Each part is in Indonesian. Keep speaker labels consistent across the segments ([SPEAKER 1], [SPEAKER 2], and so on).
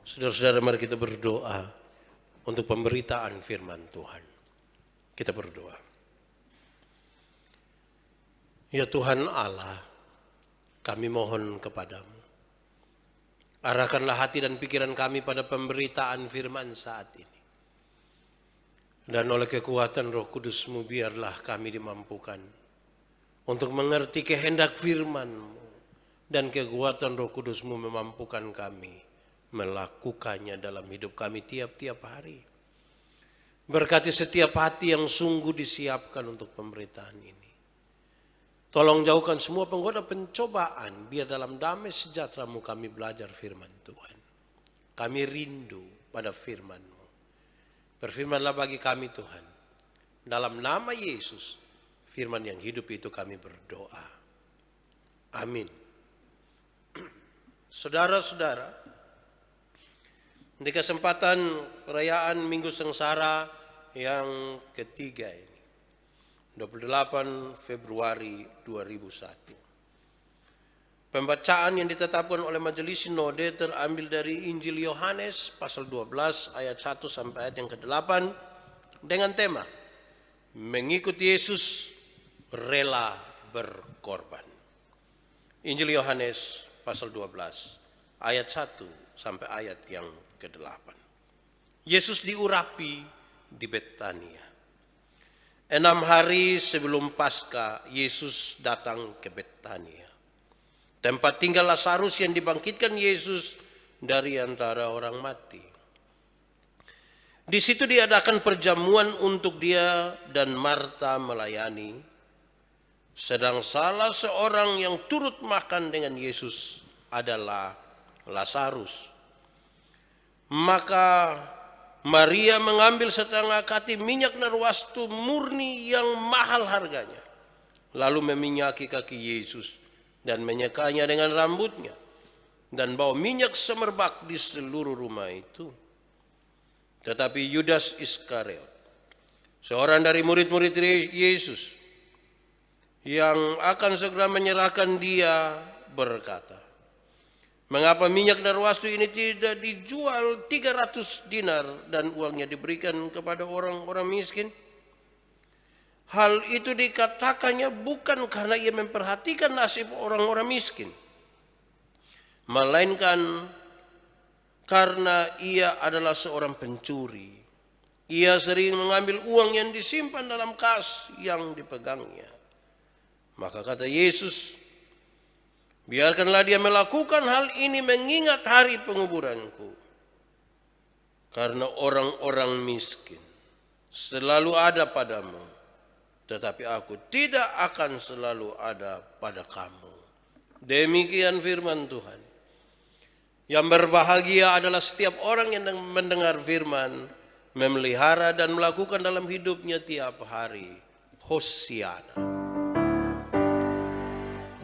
[SPEAKER 1] Saudara-saudara, mari kita berdoa untuk pemberitaan firman Tuhan. Kita berdoa. Ya Tuhan Allah, kami mohon kepadamu, arahkanlah hati dan pikiran kami pada pemberitaan firman saat ini. Dan oleh kekuatan Roh Kudus-Mu biarlah kami dimampukan untuk mengerti kehendak firman-Mu. Dan kekuatan Roh Kudus-Mu memampukan kami melakukannya dalam hidup kami tiap-tiap hari. Berkati setiap hati yang sungguh disiapkan untuk pemberitaan ini. Tolong jauhkan semua penggoda pencobaan, biar dalam damai sejahtera-Mu kami belajar firman Tuhan. Kami rindu pada firman-Mu. Berfirmanlah bagi kami Tuhan. Dalam nama Yesus, firman yang hidup itu kami berdoa. Amin. Saudara-saudara, di kesempatan perayaan Minggu Sengsara yang ketiga ini, 28 Februari 2001. Pembacaan yang ditetapkan oleh Majelis Sinode terambil dari Injil Yohanes pasal 12 ayat 1 sampai ayat yang ke-8 dengan tema mengikuti Yesus rela berkorban. Injil Yohanes pasal 12 ayat 1 sampai ayat yang ke-8. Yesus diurapi di Betania. 6 hari sebelum Paskah, Yesus datang ke Betania, tempat tinggal Lazarus yang dibangkitkan Yesus dari antara orang mati. Di situ diadakan perjamuan untuk dia dan Marta melayani, sedang salah seorang yang turut makan dengan Yesus adalah Lazarus. Maka Maria mengambil setengah kati minyak narwastu murni yang mahal harganya, lalu meminyaki kaki Yesus dan menyekanya dengan rambutnya, dan bawa minyak semerbak di seluruh rumah itu. Tetapi Yudas Iskariot, seorang dari murid-murid Yesus yang akan segera menyerahkan dia, berkata, "Mengapa minyak narwastu ini tidak dijual 300 dinar dan uangnya diberikan kepada orang-orang miskin?" Hal itu dikatakannya bukan karena ia memperhatikan nasib orang-orang miskin, melainkan karena ia adalah seorang pencuri. Ia sering mengambil uang yang disimpan dalam kas yang dipegangnya. Maka kata Yesus, "Biarkanlah dia melakukan hal ini mengingat hari penguburanku. Karena orang-orang miskin selalu ada padamu, tetapi aku tidak akan selalu ada pada kamu." Demikian firman Tuhan. Yang berbahagia adalah setiap orang yang mendengar firman, memelihara dan melakukan dalam hidupnya tiap hari. Hosiana.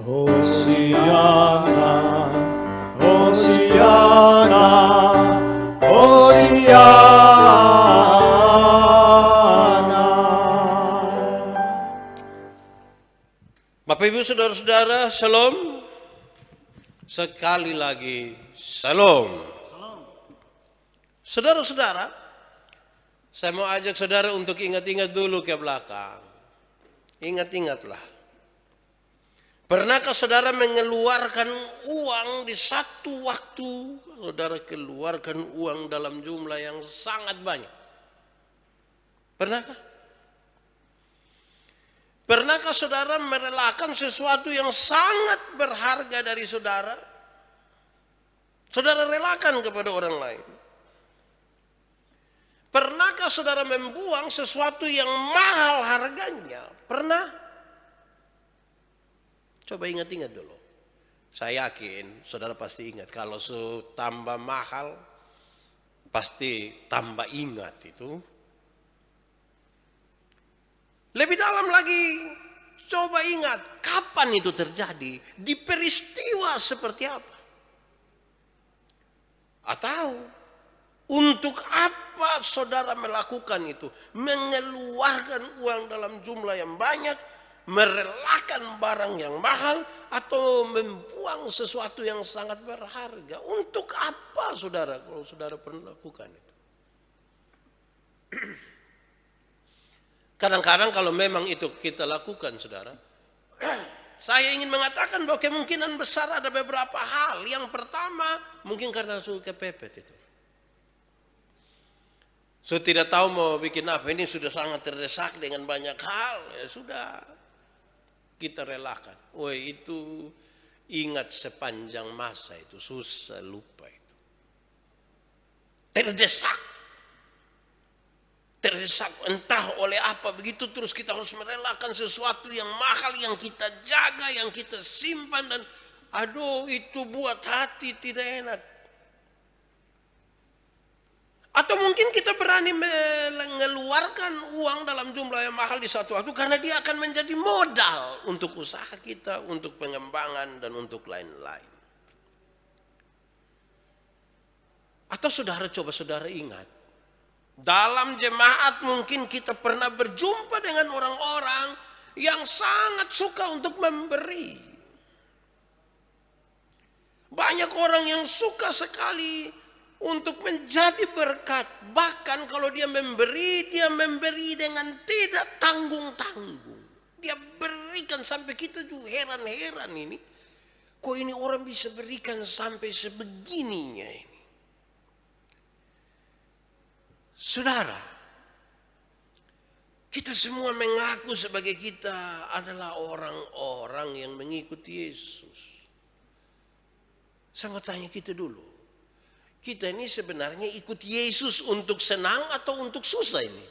[SPEAKER 2] Hosiana, Hosiana, Hosiana.
[SPEAKER 1] Bapak Ibu Saudara-saudara, Shalom. Sekali lagi, Shalom. Saudara-saudara, saya mau ajak saudara untuk ingat-ingat dulu ke belakang. Ingat-ingatlah. Pernahkah saudara mengeluarkan uang di satu waktu? Saudara keluarkan uang dalam jumlah yang sangat banyak. Pernahkah? Pernahkah saudara merelakan sesuatu yang sangat berharga dari saudara? Saudara relakan kepada orang lain. Pernahkah saudara membuang sesuatu yang mahal harganya? Pernah? Coba ingat-ingat dulu. Saya yakin saudara pasti ingat. Kalau tambah mahal, pasti tambah ingat itu. Lebih dalam lagi, coba ingat kapan itu terjadi, di peristiwa seperti apa. Atau untuk apa saudara melakukan itu, mengeluarkan uang dalam jumlah yang banyak, merelakan barang yang mahal atau membuang sesuatu yang sangat berharga. Untuk apa saudara kalau saudara pernah lakukan itu? Kadang-kadang kalau memang itu kita lakukan saudara, saya ingin mengatakan bahwa kemungkinan besar ada beberapa hal. Yang pertama mungkin karena suka kepepet itu. So tidak tahu mau bikin apa, ini sudah sangat terdesak dengan banyak hal, ya sudah kita relakan. Woi itu ingat sepanjang masa itu, susah lupa itu. Terdesak entah oleh apa, begitu terus kita harus merelakan sesuatu yang mahal yang kita jaga, yang kita simpan, dan aduh itu buat hati tidak enak. Atau mungkin kita berani mengeluarkan uang dalam jumlah yang mahal di satu waktu karena dia akan menjadi modal untuk usaha kita, untuk pengembangan, dan untuk lain-lain. Atau saudara, coba saudara ingat, dalam jemaat mungkin kita pernah berjumpa dengan orang-orang yang sangat suka untuk memberi. Banyak orang yang suka sekali untuk menjadi berkat. Bahkan kalau dia memberi dengan tidak tanggung-tanggung. Dia berikan sampai kita juga heran-heran ini. Kok ini orang bisa berikan sampai sebegininya ini. Saudara, kita semua mengaku sebagai kita adalah orang-orang yang mengikuti Yesus. Saya mau tanya kita dulu. Kita ini sebenarnya ikut Yesus untuk senang atau untuk susah ini?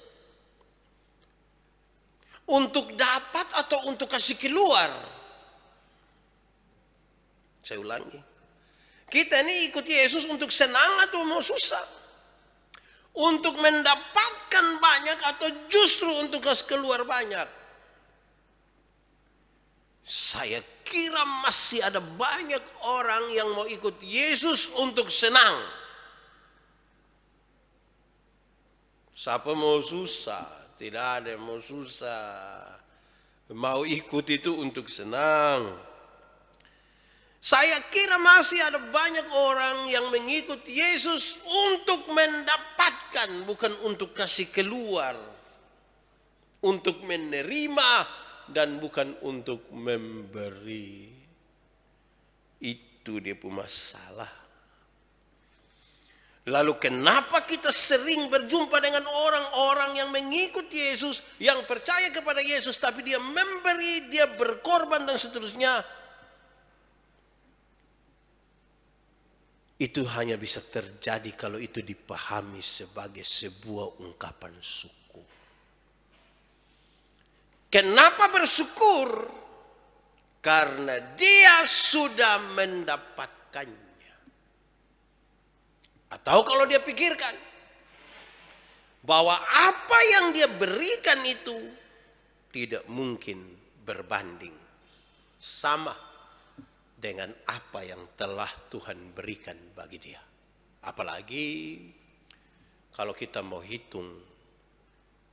[SPEAKER 1] Untuk dapat atau untuk kasih keluar? Saya ulangi. Kita ini ikut Yesus untuk senang atau mau susah? Untuk mendapatkan banyak atau justru untuk kasih keluar banyak? Saya kira masih ada banyak orang yang mau ikut Yesus untuk senang. Siapa mau susah? Tidak ada yang mau susah. Mau ikut itu untuk senang. Saya kira masih ada banyak orang yang mengikuti Yesus untuk mendapatkan, bukan untuk kasih keluar. Untuk menerima dan bukan untuk memberi. Itu dia pun masalah. Lalu kenapa kita sering berjumpa dengan orang-orang yang mengikuti Yesus, yang percaya kepada Yesus, tapi dia memberi, dia berkorban dan seterusnya. Itu hanya bisa terjadi kalau itu dipahami sebagai sebuah ungkapan syukur. Kenapa bersyukur? Karena dia sudah mendapatkannya. Atau kalau dia pikirkan bahwa apa yang dia berikan itu tidak mungkin berbanding sama dengan apa yang telah Tuhan berikan bagi dia. Apalagi kalau kita mau hitung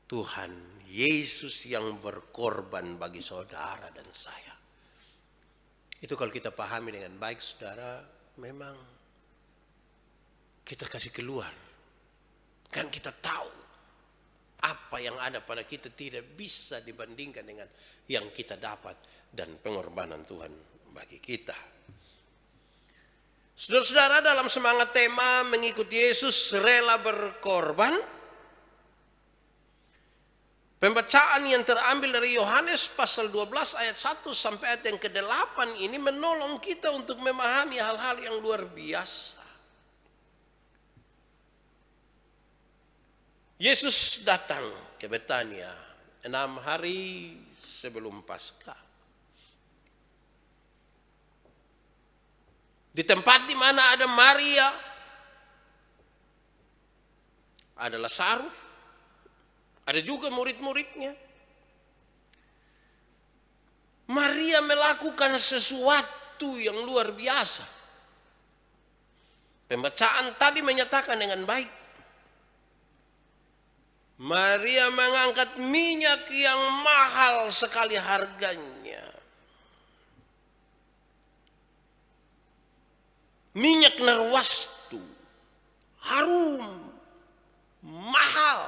[SPEAKER 1] Tuhan Yesus yang berkorban bagi saudara dan saya. Itu kalau kita pahami dengan baik saudara, memang kita kasih keluar. Kan kita tahu apa yang ada pada kita tidak bisa dibandingkan dengan yang kita dapat dan pengorbanan Tuhan bagi kita. Saudara-saudara, dalam semangat tema mengikuti Yesus rela berkorban, pembacaan yang terambil dari Yohanes pasal 12 ayat 1 sampai ayat yang ke-8 ini menolong kita untuk memahami hal-hal yang luar biasa. Yesus datang ke Betania 6 hari sebelum Paskah. Di tempat di mana ada Maria, ada Lazarus, ada juga murid-muridnya. Maria melakukan sesuatu yang luar biasa. Pembacaan tadi menyatakan dengan baik. Maria mengangkat minyak yang mahal sekali harganya. Minyak narwastu, harum, mahal.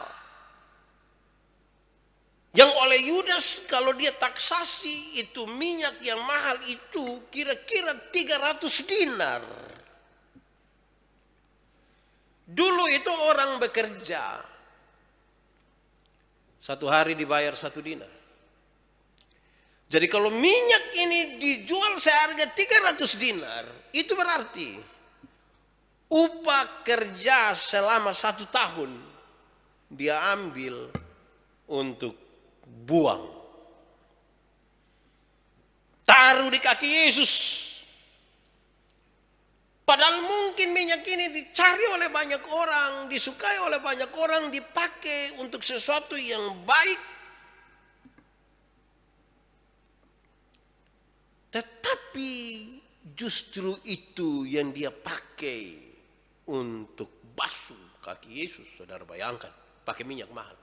[SPEAKER 1] Yang oleh Yudas kalau dia taksasi itu minyak yang mahal itu kira-kira 300 dinar. Dulu itu orang bekerja, satu hari dibayar 1 dinar. Jadi kalau minyak ini dijual seharga 300 dinar, itu berarti upah kerja selama 1 tahun dia ambil untuk buang. Taruh di kaki Yesus. Padahal mungkin minyak ini dicari oleh banyak orang, disukai oleh banyak orang, dipakai untuk sesuatu yang baik. Tetapi justru itu yang dia pakai untuk basuh kaki Yesus. Saudara bayangkan, pakai minyak mahal.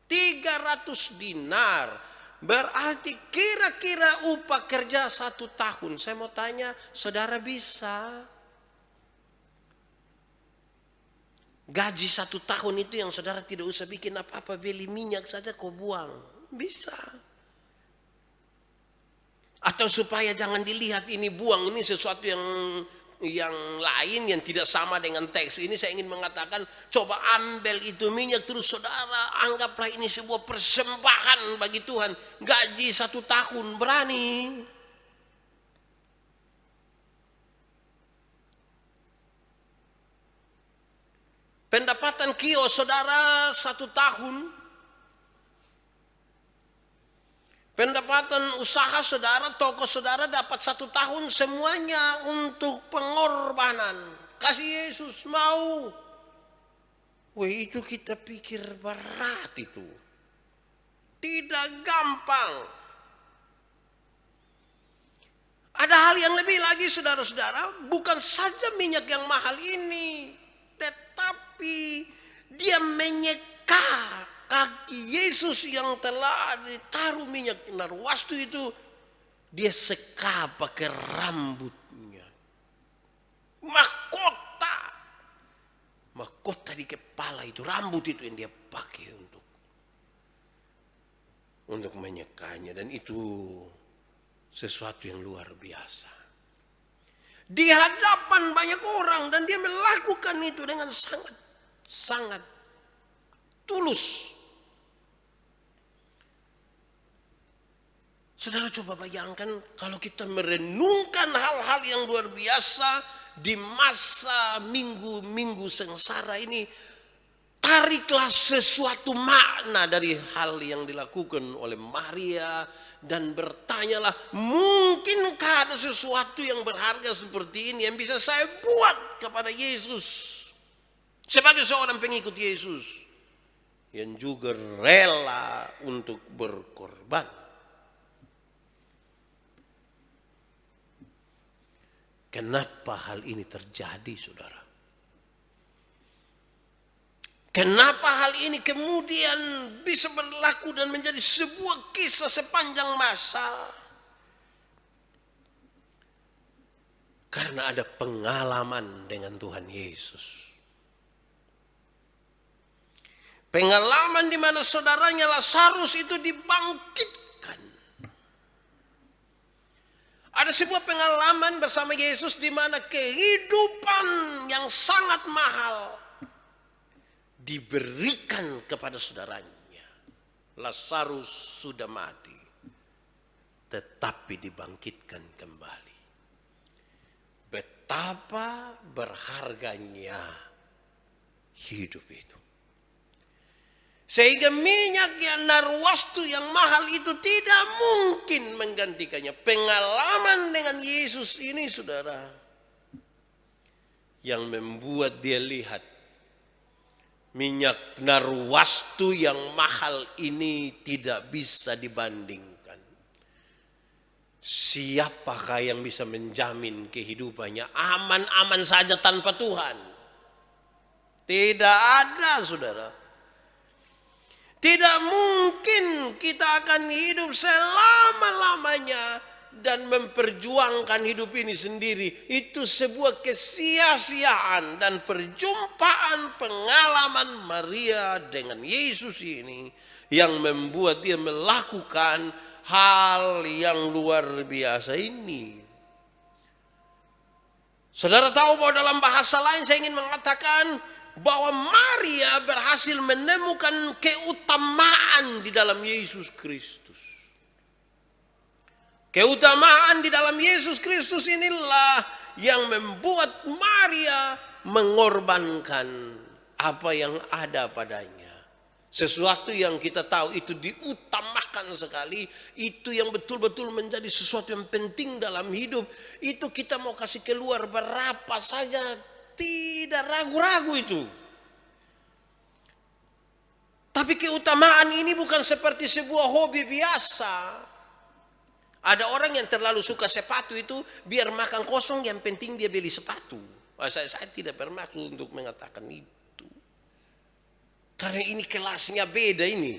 [SPEAKER 1] 300 dinar. Berarti kira-kira upah kerja 1 tahun. Saya mau tanya, saudara bisa gaji 1 tahun itu yang saudara tidak usah bikin apa-apa, beli minyak saja kau buang? Bisa. Atau supaya jangan dilihat ini buang, ini sesuatu yang lain yang tidak sama dengan teks ini, saya ingin mengatakan coba ambil itu minyak terus saudara anggaplah ini sebuah persembahan bagi Tuhan. Gaji 1 tahun, berani. Pendapatan kios saudara 1 tahun. Pendapatan usaha saudara, toko saudara dapat 1 tahun, semuanya untuk pengorbanan. Kasih Yesus mau. Weh, itu kita pikir berat itu. Tidak gampang. Ada hal yang lebih lagi saudara-saudara, bukan saja minyak yang mahal ini, tetapi dia menyeka kaki Yesus yang telah ditaruh minyak narwastu itu. Dia seka pakai rambutnya. Mahkota di kepala itu, rambut itu yang dia pakai untuk menyekanya. Dan itu sesuatu yang luar biasa. Di hadapan banyak orang, dan dia melakukan itu dengan sangat tulus. Saudara coba bayangkan kalau kita merenungkan hal-hal yang luar biasa di masa minggu-minggu sengsara ini. Tariklah sesuatu makna dari hal yang dilakukan oleh Maria. Dan bertanyalah, mungkinkah ada sesuatu yang berharga seperti ini yang bisa saya buat kepada Yesus. Sebagai seorang pengikut Yesus yang juga rela untuk berkorban. Kenapa hal ini terjadi, saudara? Kenapa hal ini kemudian bisa berlaku dan menjadi sebuah kisah sepanjang masa? Karena ada pengalaman dengan Tuhan Yesus. Pengalaman di mana saudaranya Lazarus itu dibangkitkan. Ada sebuah pengalaman bersama Yesus di mana kehidupan yang sangat mahal diberikan kepada saudaranya. Lazarus sudah mati, tetapi dibangkitkan kembali. Betapa berharganya hidup itu. Sehingga minyak yang narwastu yang mahal itu tidak mungkin menggantikannya. Pengalaman dengan Yesus ini, saudara, yang membuat dia lihat minyak narwastu yang mahal ini tidak bisa dibandingkan. Siapakah yang bisa menjamin kehidupannya aman-aman saja tanpa Tuhan? Tidak ada, saudara. Tidak mungkin kita akan hidup selama-lamanya dan memperjuangkan hidup ini sendiri, itu sebuah kesia-siaan. Dan perjumpaan pengalaman Maria dengan Yesus ini yang membuat dia melakukan hal yang luar biasa ini. Saudara tahu bahwa dalam bahasa lain saya ingin mengatakan bahwa Maria berhasil menemukan keutamaan di dalam Yesus Kristus. Keutamaan di dalam Yesus Kristus inilah yang membuat Maria mengorbankan apa yang ada padanya. Sesuatu yang kita tahu itu diutamakan sekali, itu yang betul-betul menjadi sesuatu yang penting dalam hidup. Itu kita mau kasih keluar berapa saja, tidak ragu-ragu itu. Tapi keutamaan ini bukan seperti sebuah hobi biasa. Ada orang yang terlalu suka sepatu itu, biar makan kosong yang penting dia beli sepatu. Saya tidak bermaksud untuk mengatakan itu. Karena ini kelasnya beda ini.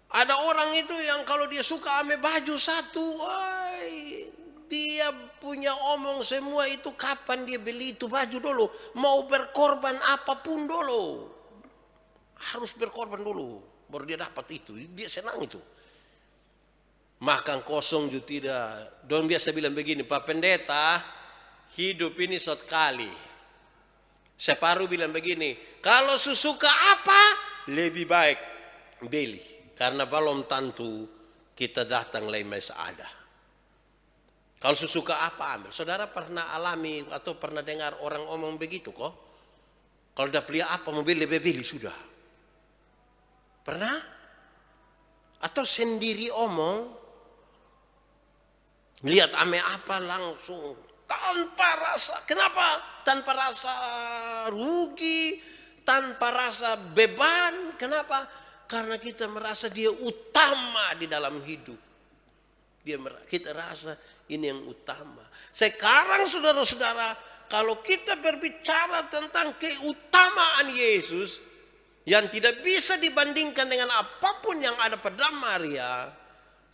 [SPEAKER 1] Ada orang itu yang kalau dia suka ame baju satu, dia punya omong semua itu kapan dia beli itu baju dulu. Mau berkorban apapun dulu. Harus berkorban dulu. Baru dia dapat itu. Dia senang itu. Makan kosong juga tidak. Don biasa bilang begini, Pak Pendeta, hidup ini sekali. Separuh bilang begini, kalau suka apa lebih baik beli. Karena belum tentu kita datang lemes ada. Kalau suka apa ambil. Saudara pernah alami atau pernah dengar orang omong begitu kok? Kalau udah beli apa mobil lebih beli sudah. Pernah? Atau sendiri omong, lihat ame apa langsung tanpa rasa. Kenapa? Tanpa rasa rugi, tanpa rasa beban. Kenapa? Karena kita merasa dia utama di dalam hidup. Kita rasa ini yang utama. Sekarang saudara-saudara, kalau kita berbicara tentang keutamaan Yesus yang tidak bisa dibandingkan dengan apapun yang ada pada Maria,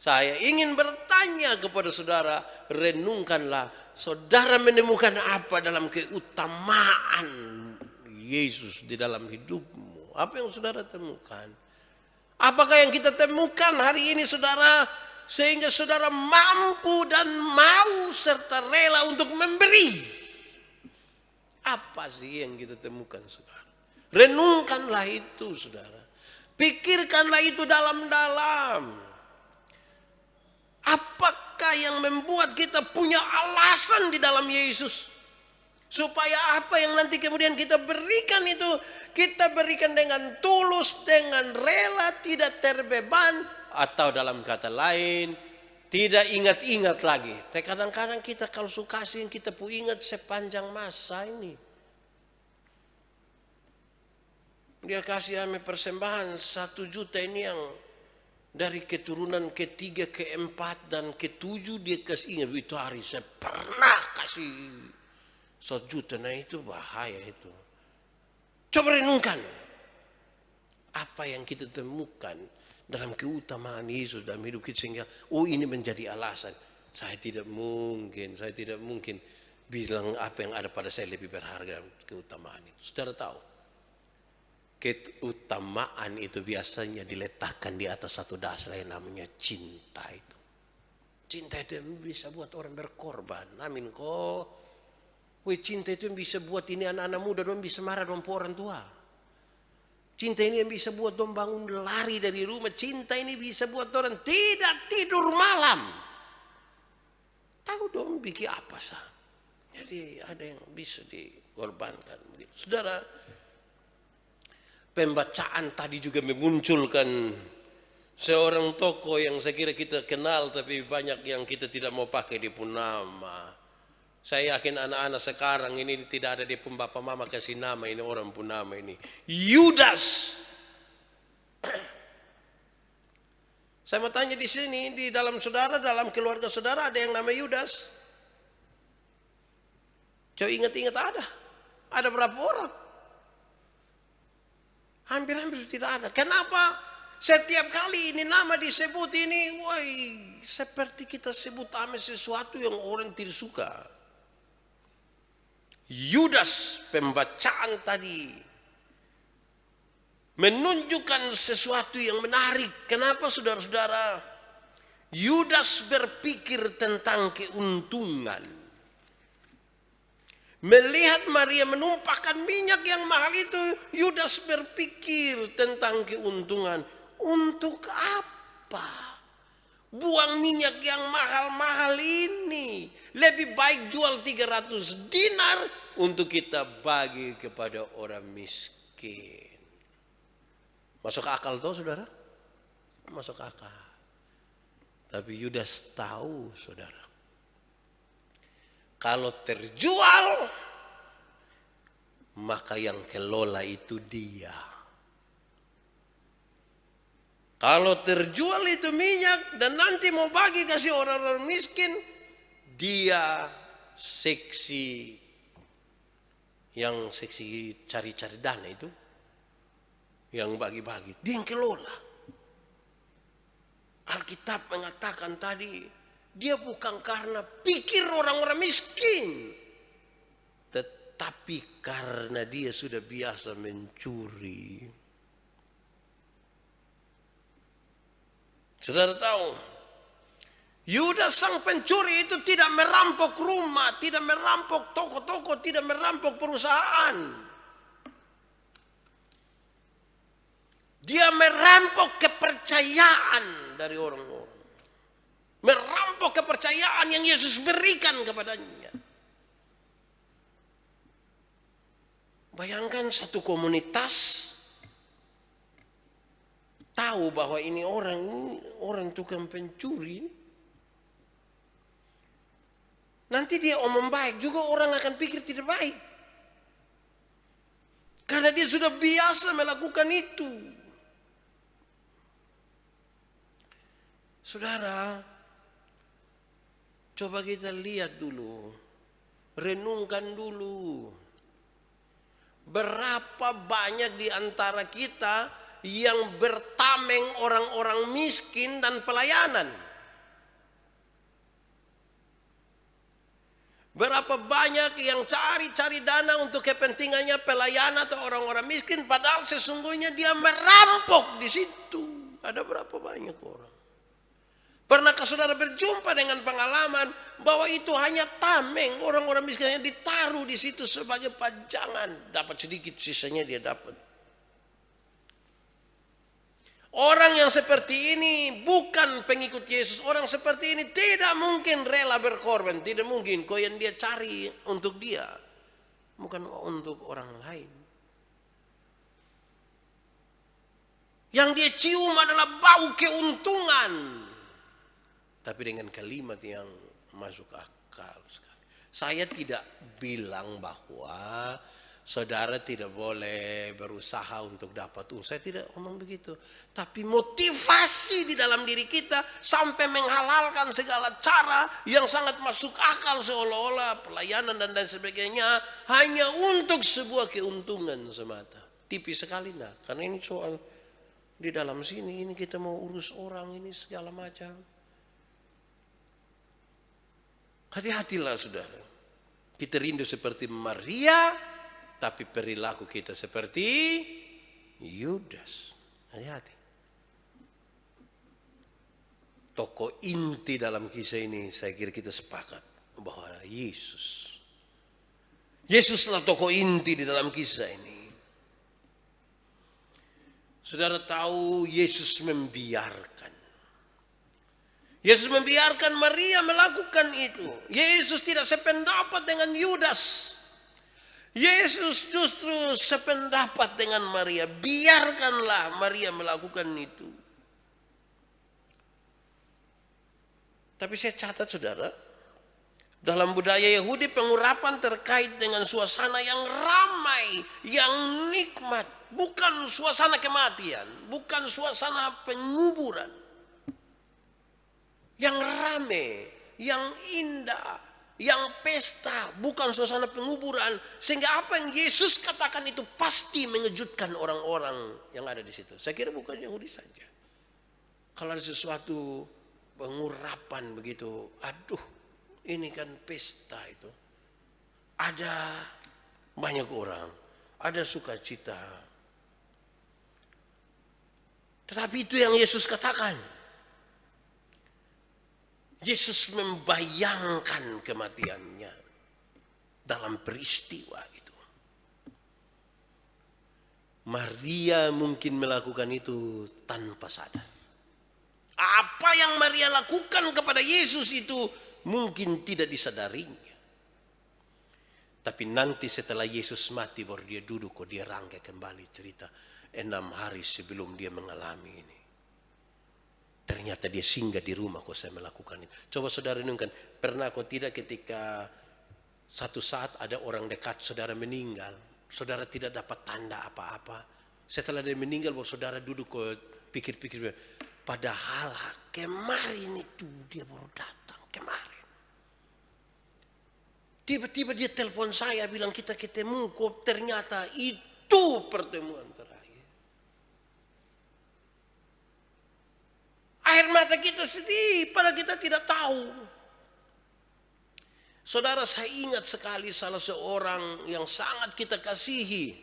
[SPEAKER 1] saya ingin bertanya kepada saudara, renungkanlah, saudara menemukan apa dalam keutamaan Yesus di dalam hidupmu? Apa yang saudara temukan? Apakah yang kita temukan hari ini saudara, sehingga saudara mampu dan mau serta rela untuk memberi? Apa sih yang kita temukan saudara? Renungkanlah itu saudara. Pikirkanlah itu dalam-dalam. Apakah yang membuat kita punya alasan di dalam Yesus? Supaya apa yang nanti kemudian kita berikan itu, kita berikan dengan tulus, dengan rela, tidak terbeban. Atau dalam kata lain, tidak ingat-ingat lagi. Tapi kadang-kadang kita kalau suka kasih, kita pun ingat sepanjang masa ini. Dia kasih kami persembahan 1 juta ini yang dari keturunan ketiga, keempat, dan ketujuh dia kasih. Ingat itu hari saya pernah kasih 1 juta. Nah itu bahaya itu. Coba renungkan. Apa yang kita temukan dalam keutamaan Yesus dalam hidup kita. Sehingga ini menjadi alasan. Saya tidak mungkin bilang apa yang ada pada saya lebih berharga dalam keutamaan itu. Saudara tahu. Keutamaan itu biasanya diletakkan di atas satu dasar yang namanya cinta itu. Cinta itu yang bisa buat orang berkorban. Amin kok. Cinta itu yang bisa buat ini anak-anak muda dong bisa marah dong orang tua. Cinta ini yang bisa buat dong bangun lari dari rumah. Cinta ini bisa buat orang tidak tidur malam. Tahu dong bikin apa sah. Jadi ada yang bisa dikorbankan. Saudara, pembacaan tadi juga memunculkan seorang tokoh yang saya kira kita kenal tapi banyak yang kita tidak mau pakai dia pun nama. Saya yakin anak-anak sekarang ini tidak ada dia pun bapak mama kasih nama ini orang pun nama ini. Yudas. Saya mau tanya di sini, di dalam saudara, dalam keluarga saudara ada yang nama Yudas? Coba ingat-ingat ada. Ada berapa orang? Hampir-hampir tidak ada. Kenapa? Setiap kali ini nama disebut ini, woi, seperti kita sebut nama sesuatu yang orang tidak suka. Yudas pembacaan tadi menunjukkan sesuatu yang menarik. Kenapa saudara-saudara? Yudas berpikir tentang keuntungan. Melihat Maria menumpahkan minyak yang mahal itu, Yudas berpikir tentang keuntungan. Untuk apa? Buang minyak yang mahal-mahal ini. Lebih baik jual 300 dinar untuk kita bagi kepada orang miskin. Masuk akal toh saudara? Masuk akal. Tapi Yudas tahu saudara, kalau terjual maka yang kelola itu dia. Kalau terjual itu minyak dan nanti mau bagi kasih orang-orang miskin, dia seksi yang seksi cari-cari dana itu, yang bagi-bagi, dia yang kelola. Alkitab mengatakan tadi, dia bukan karena pikir orang-orang miskin, tetapi karena dia sudah biasa mencuri. Saudara tahu, Yudas sang pencuri itu tidak merampok rumah, tidak merampok toko-toko, tidak merampok perusahaan. Dia merampok kepercayaan dari orang-orang. Merampok kepercayaan yang Yesus berikan kepadanya. Bayangkan satu komunitas tahu bahwa ini orang tukang pencuri. Nanti dia omong baik juga orang akan pikir tidak baik. Karena dia sudah biasa melakukan itu. Saudara, coba kita lihat dulu. Renungkan dulu. Berapa banyak di antara kita yang bertameng orang-orang miskin dan pelayanan. Berapa banyak yang cari-cari dana untuk kepentingannya pelayanan atau orang-orang miskin, padahal sesungguhnya dia merampok di situ. Ada berapa banyak orang? Pernahkah saudara berjumpa dengan pengalaman bahwa itu hanya tameng, orang-orang miskin yang ditaruh di situ sebagai pajangan, dapat sedikit sisanya dia dapat. Orang yang seperti ini bukan pengikut Yesus. Orang seperti ini tidak mungkin rela berkorban. Tidak mungkin. Kau yang dia cari untuk dia, bukan untuk orang lain. Yang dia cium adalah bau keuntungan. Tapi dengan kalimat yang masuk akal sekali. Saya tidak bilang bahwa saudara tidak boleh berusaha untuk dapat uang. Saya tidak ngomong begitu. Tapi motivasi di dalam diri kita sampai menghalalkan segala cara yang sangat masuk akal seolah-olah pelayanan dan lain sebagainya hanya untuk sebuah keuntungan semata. Tipis sekali nah. Karena ini soal di dalam sini ini kita mau urus orang ini segala macam. Hati-hatilah saudara. Kita rindu seperti Maria, tapi perilaku kita seperti Yudas. Hati-hati. Tokoh inti dalam kisah ini saya kira kita sepakat bahwa Yesus. Yesuslah tokoh inti di dalam kisah ini. Saudara tahu Yesus membiarkan. Yesus membiarkan Maria melakukan itu. Yesus tidak sependapat dengan Yudas. Yesus justru sependapat dengan Maria. Biarkanlah Maria melakukan itu. Tapi saya catat saudara, dalam budaya Yahudi pengurapan terkait dengan suasana yang ramai, yang nikmat. Bukan suasana kematian, bukan suasana penguburan. Yang ramai, yang indah, yang pesta, bukan suasana penguburan. Sehingga apa yang Yesus katakan itu pasti mengejutkan orang-orang yang ada di situ. Saya kira bukan Yahudi saja. Kalau ada sesuatu pengurapan begitu, aduh, ini kan pesta itu. Ada banyak orang, ada sukacita. Tetapi itu yang Yesus katakan. Yesus membayangkan kematiannya dalam peristiwa itu. Maria mungkin melakukan itu tanpa sadar. Apa yang Maria lakukan kepada Yesus itu mungkin tidak disadarinya. Tapi nanti setelah Yesus mati baru dia duduk, kok dia rangkai kembali cerita 6 hari sebelum dia mengalami ini. Ternyata dia singgah di rumah kok saya melakukan itu. Coba saudara renungkan, pernah kok tidak ketika satu saat ada orang dekat saudara meninggal, saudara tidak dapat tanda apa-apa. Setelah dia meninggal baru saudara duduk kok pikir-pikir, padahal kemarin itu dia baru datang, kemarin. Tiba-tiba dia telepon saya bilang kita ketemu kok, ternyata itu pertemuan terakhir. Air mata kita sedih, padahal kita tidak tahu. Saudara, saya ingat sekali salah seorang yang sangat kita kasihi.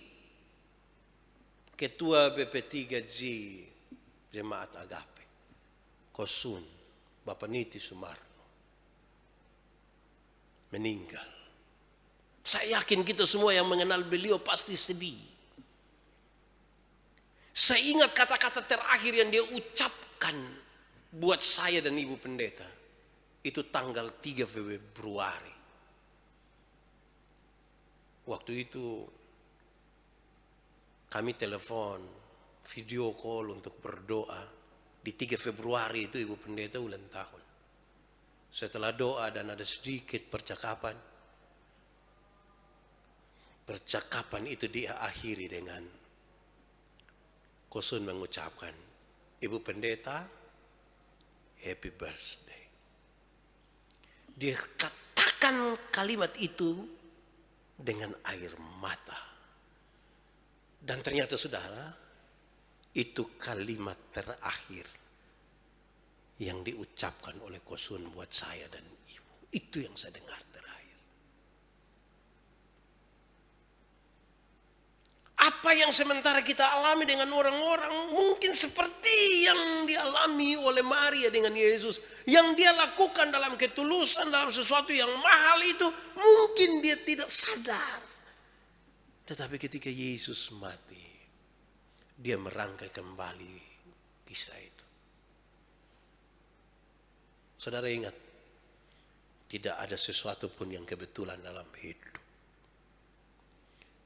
[SPEAKER 1] Ketua BP3J Jemaat Agape, Kosun, Bapak Niti Sumarno, meninggal. Saya yakin kita semua yang mengenal beliau pasti sedih. Saya ingat kata-kata terakhir yang dia ucapkan buat saya dan Ibu Pendeta. Itu tanggal 3 Februari. Waktu itu kami telepon, video call untuk berdoa. Di 3 Februari itu Ibu Pendeta ulang tahun. Setelah doa dan ada sedikit percakapan. Percakapan itu dia akhiri dengan Kosun mengucapkan, Ibu Pendeta, happy birthday. Dia katakan kalimat itu dengan air mata. Dan ternyata saudara, itu kalimat terakhir yang diucapkan oleh Kosun buat saya dan ibu. Itu yang saya dengar terakhir. Apa yang sementara kita alami dengan orang-orang mungkin seperti yang dialami oleh Maria dengan Yesus. Yang dia lakukan dalam ketulusan, dalam sesuatu yang mahal itu mungkin dia tidak sadar. Tetapi ketika Yesus mati, dia merangkai kembali kisah itu. Saudara ingat, tidak ada sesuatu pun yang kebetulan dalam hidup.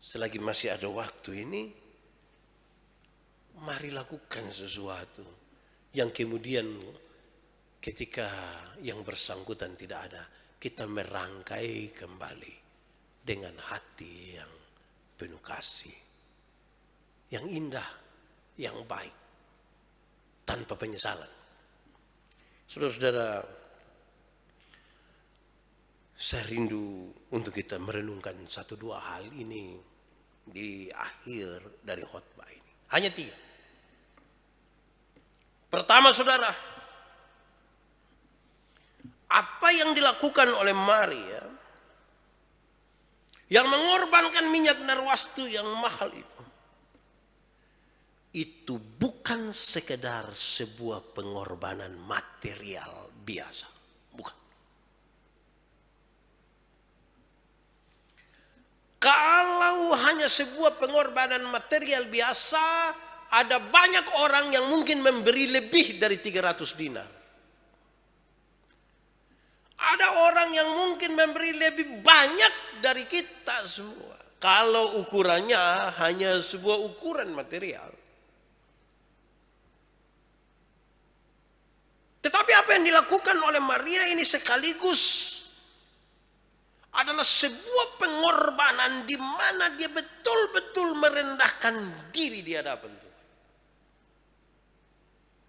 [SPEAKER 1] Selagi masih ada waktu ini, mari lakukan sesuatu yang kemudian ketika yang bersangkutan tidak ada, kita merangkai kembali dengan hati yang penuh kasih, yang indah, yang baik, tanpa penyesalan. Saudara-saudara, saya rindu untuk kita merenungkan 1-2 hal ini di akhir dari khotbah ini. Hanya 3. Pertama, saudara, apa yang dilakukan oleh Maria yang mengorbankan minyak narwastu yang mahal itu bukan sekedar sebuah pengorbanan material biasa, bukan. Kalau hanya sebuah pengorbanan material biasa, ada banyak orang yang mungkin memberi lebih dari 300 dinar. Ada orang yang mungkin memberi lebih banyak dari kita semua. Kalau ukurannya hanya sebuah ukuran material. Tetapi apa yang dilakukan oleh Maria ini sekaligus adalah sebuah pengorbanan di mana dia betul-betul merendahkan diri di hadapan Tuhan.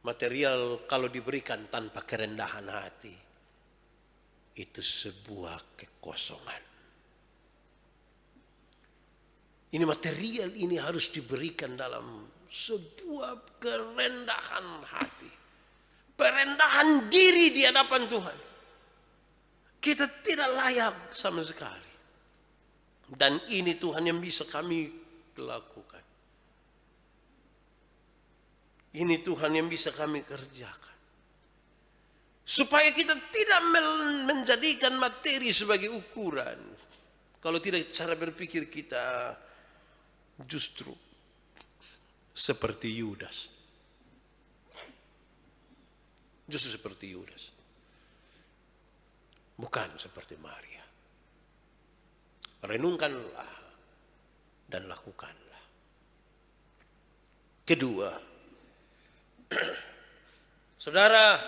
[SPEAKER 1] Material kalau diberikan tanpa kerendahan hati, itu sebuah kekosongan. Ini material ini harus diberikan dalam sebuah kerendahan hati. Perendahan diri di hadapan Tuhan. Kita tidak layak sama sekali. Dan ini Tuhan yang bisa kami lakukan. Ini Tuhan yang bisa kami kerjakan. Supaya kita tidak menjadikan materi sebagai ukuran. Kalau tidak, cara berpikir kita justru seperti Yudas. Justru seperti Yudas. Bukan seperti Maria. Renungkanlah dan lakukanlah. Kedua, saudara,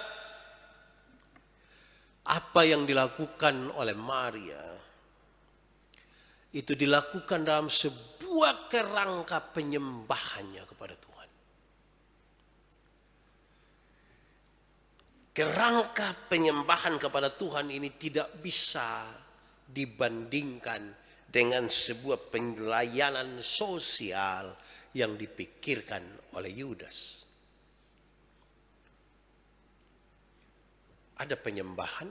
[SPEAKER 1] apa yang dilakukan oleh Maria itu dilakukan dalam sebuah kerangka penyembahannya kepada Tuhan. Kerangka penyembahan kepada Tuhan ini tidak bisa dibandingkan dengan sebuah pelayanan sosial yang dipikirkan oleh Yudas. Ada penyembahan,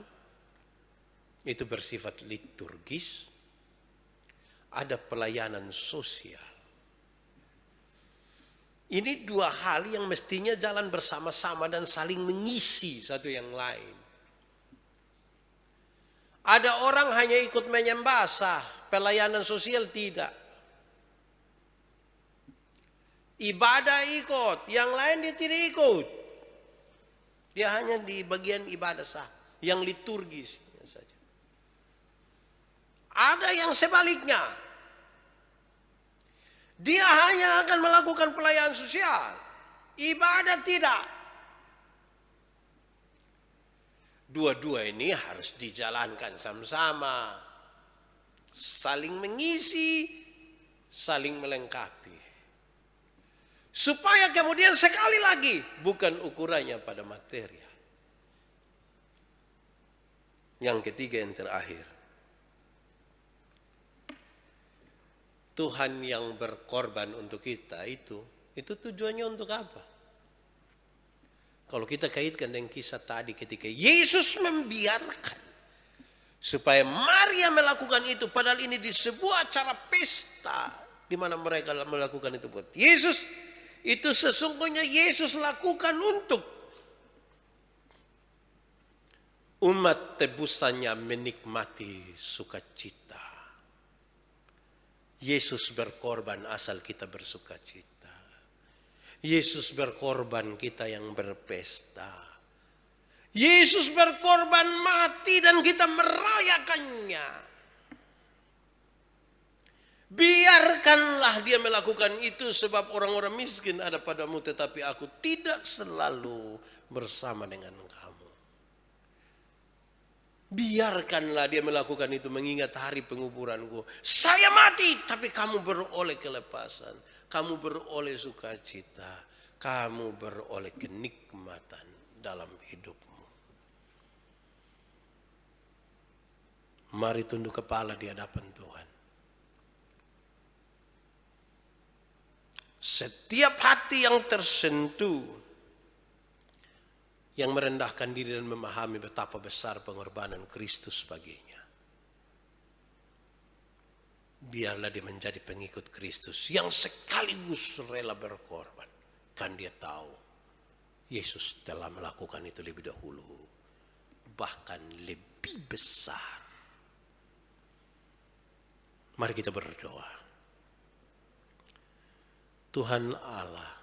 [SPEAKER 1] itu bersifat liturgis. Ada pelayanan sosial. Ini dua hal yang mestinya jalan bersama-sama dan saling mengisi satu yang lain. Ada orang hanya ikut menyembah sah, pelayanan sosial tidak. Ibadah ikut, yang lain dia tidak ikut. Dia hanya di bagian ibadah sah, yang liturgis saja. Ada yang sebaliknya. Dia hanya akan melakukan pelayanan sosial. Ibadah tidak. Dua-dua ini harus dijalankan sama-sama. Saling mengisi, saling melengkapi. Supaya kemudian sekali lagi bukan ukurannya pada material. Yang ketiga yang terakhir. Tuhan yang berkorban untuk kita itu tujuannya untuk apa? Kalau kita kaitkan dengan kisah tadi ketika Yesus membiarkan supaya Maria melakukan itu, padahal ini di sebuah acara pesta di mana mereka melakukan itu buat Yesus, itu sesungguhnya Yesus lakukan untuk umat tebusannya menikmati sukacita. Yesus berkorban asal kita bersuka cita. Yesus berkorban kita yang berpesta. Yesus berkorban mati dan kita merayakannya. Biarkanlah dia melakukan itu sebab orang-orang miskin ada padamu tetapi aku tidak selalu bersama dengan kamu. Biarkanlah dia melakukan itu mengingat hari penguburanku. Saya mati tapi kamu beroleh kelepasan. Kamu beroleh sukacita. Kamu beroleh kenikmatan dalam hidupmu. Mari tunduk kepala di hadapan Tuhan. Setiap hati yang tersentuh, yang merendahkan diri dan memahami betapa besar pengorbanan Kristus baginya. Biarlah dia menjadi pengikut Kristus yang sekaligus rela berkorban. Kan dia tahu Yesus telah melakukan itu lebih dahulu. Bahkan lebih besar. Mari kita berdoa. Tuhan Allah,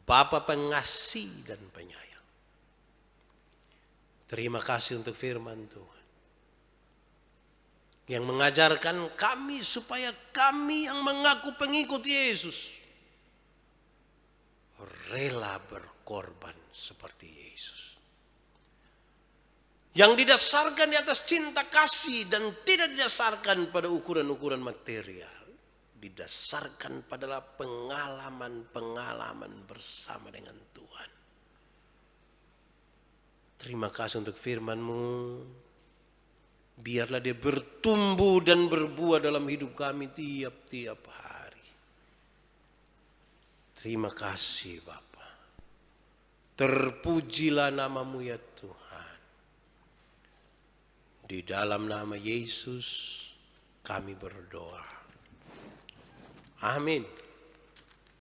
[SPEAKER 1] Bapa pengasih dan penyayang. Terima kasih untuk firman Tuhan. Yang mengajarkan kami supaya kami yang mengaku pengikut Yesus. Rela berkorban seperti Yesus. Yang didasarkan di atas cinta kasih dan tidak didasarkan pada ukuran-ukuran material. Didasarkan pada pengalaman-pengalaman bersama dengan Tuhan. Terima kasih untuk firman-Mu. Biarlah dia bertumbuh dan berbuah dalam hidup kami tiap-tiap hari. Terima kasih Bapa. Terpujilah nama-Mu ya Tuhan. Di dalam nama Yesus kami berdoa. Amin.